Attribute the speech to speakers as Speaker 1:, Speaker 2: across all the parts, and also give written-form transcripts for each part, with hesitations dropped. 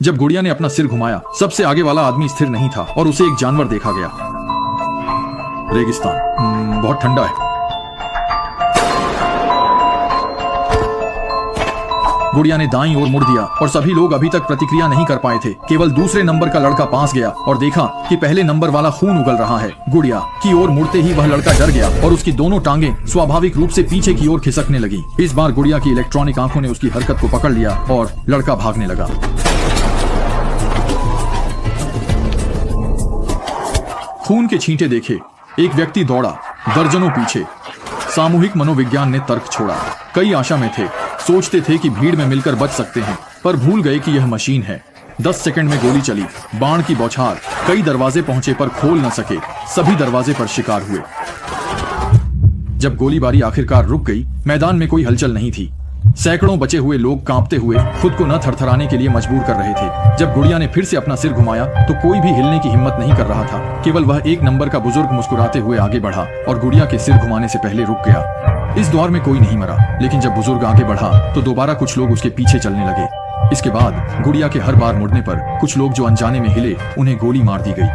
Speaker 1: जब गुड़िया ने अपना सिर घुमाया, सबसे आगे वाला आदमी स्थिर नहीं था और उसे एक जानवर देखा गया। रेगिस्तान, बहुत ठंडा है। गुड़िया ने दाईं ओर मुड़ दिया और सभी लोग अभी तक प्रतिक्रिया नहीं कर पाए थे। केवल दूसरे नंबर का लड़का पास गया और देखा कि पहले नंबर वाला खून उगल रहा है। गुड़िया की ओर मुड़ते ही वह लड़का डर गया और उसकी दोनों टांगें स्वाभाविक रूप से पीछे की ओर खिसकने लगी। इस बार गुड़िया की इलेक्ट्रॉनिक आंखों ने उसकी हरकत को पकड़ लिया और लड़का भागने लगा। खून के छींटे देखे एक व्यक्ति दौड़ा, दर्जनों पीछे। सामूहिक मनोविज्ञान ने तर्क छोड़ा। कई आशा में थे, सोचते थे कि भीड़ में मिलकर बच सकते हैं, पर भूल गए कि यह मशीन है। 10 सेकंड में गोली चली, बाण की बौछार। कई दरवाजे पहुंचे पर खोल न सके। सभी दरवाजे पर शिकार हुए। जब गोलीबारी आखिरकार रुक गई, मैदान में कोई हलचल नहीं थी। सैकड़ों बचे हुए लोग कांपते हुए खुद को न थरथराने के लिए मजबूर कर रहे थे। जब गुड़िया ने फिर से अपना सिर घुमाया तो कोई भी हिलने की हिम्मत नहीं कर रहा था। केवल वह एक नंबर का बुजुर्ग मुस्कुराते हुए आगे बढ़ा और गुड़िया के सिर घुमाने से पहले रुक गया। इस दौर में कोई नहीं मरा, लेकिन जब बुजुर्ग आगे बढ़ा तो दोबारा कुछ लोग उसके पीछे चलने लगे। इसके बाद गुड़िया के हर बार मुड़ने पर कुछ लोग जो अनजाने में हिले, उन्हें गोली मार दी गई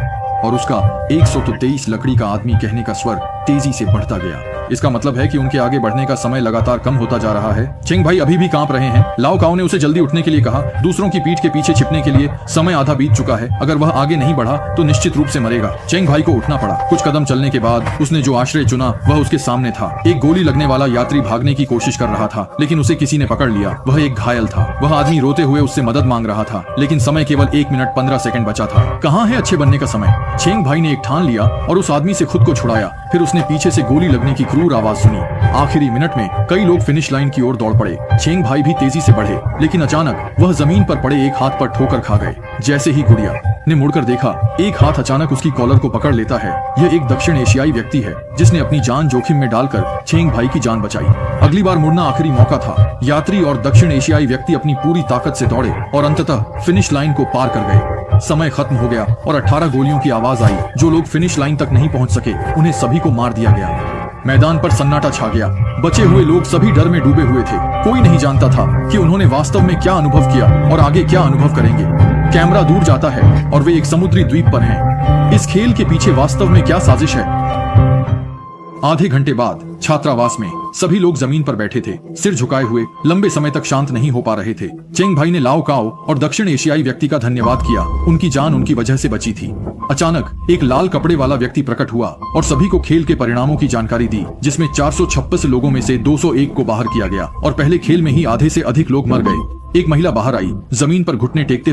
Speaker 1: और उसका 123 लकड़ी का आदमी कहने का स्वर तेजी से बढ़ता गया। इसका मतलब है कि उनके आगे बढ़ने का समय लगातार कम होता जा रहा है। चेंग भाई अभी भी कांप रहे हैं। लाओ काओ ने उसे जल्दी उठने के लिए कहा। दूसरों की पीठ के पीछे छिपने के लिए समय आधा बीत चुका है। अगर वह आगे नहीं बढ़ा तो निश्चित रूप से मरेगा। चेंग भाई को उठना पड़ा। कुछ कदम चलने के बाद उसने जो आश्रय चुना वह उसके सामने था। एक गोली लगने वाला यात्री भागने की कोशिश कर रहा था, लेकिन उसे किसी ने पकड़ लिया। वह एक घायल था। वह आदमी रोते हुए उससे मदद मांग रहा था, लेकिन समय केवल 1 मिनट 15 सेकंड बचा था। कहाँ है अच्छे बनने का समय? चेंग भाई ने एक ठान लिया और उस आदमी से खुद को छुड़ाया। फिर उसने पीछे से गोली लगने की क्रूर आवाज सुनी। आखिरी मिनट में कई लोग फिनिश लाइन की ओर दौड़ पड़े। चेंग भाई भी तेजी से बढ़े, लेकिन अचानक वह जमीन पर पड़े एक हाथ पर ठोकर खा गए। जैसे ही गुड़िया ने मुड़कर देखा, एक हाथ अचानक उसकी कॉलर को पकड़ लेता है। यह एक दक्षिण एशियाई व्यक्ति है जिसने अपनी जान जोखिम में डालकर चेंग भाई की जान बचाई। अगली बार मुड़ना आखिरी मौका था। यात्री और दक्षिण एशियाई व्यक्ति अपनी पूरी ताकत से दौड़े और अंततः फिनिश लाइन को पार कर गए। समय खत्म हो गया और 18 गोलियों की आवाज आई। जो लोग फिनिश लाइन तक नहीं पहुंच सके, उन्हें सभी को मार दिया गया। मैदान पर सन्नाटा छा गया। बचे हुए लोग सभी डर में डूबे हुए थे। कोई नहीं जानता था कि उन्होंने वास्तव में क्या अनुभव किया और आगे क्या अनुभव करेंगे। कैमरा दूर जाता है और वे एक समुद्री द्वीप पर हैं। इस खेल के पीछे वास्तव में क्या साजिश है? आधे घंटे बाद छात्रावास में सभी लोग जमीन पर बैठे थे, सिर झुकाए हुए, लंबे समय तक शांत नहीं हो पा रहे थे। चेंग भाई ने लाओ काओ और दक्षिण एशियाई व्यक्ति का धन्यवाद किया। उनकी जान उनकी वजह से बची थी। अचानक एक लाल कपड़े वाला व्यक्ति प्रकट हुआ और सभी को खेल के परिणामों की जानकारी दी, जिसमें 426 लोगों में से 201 को बाहर किया गया और पहले खेल में ही आधे से अधिक लोग मर गए। एक महिला बाहर आई, जमीन पर घुटने टेकते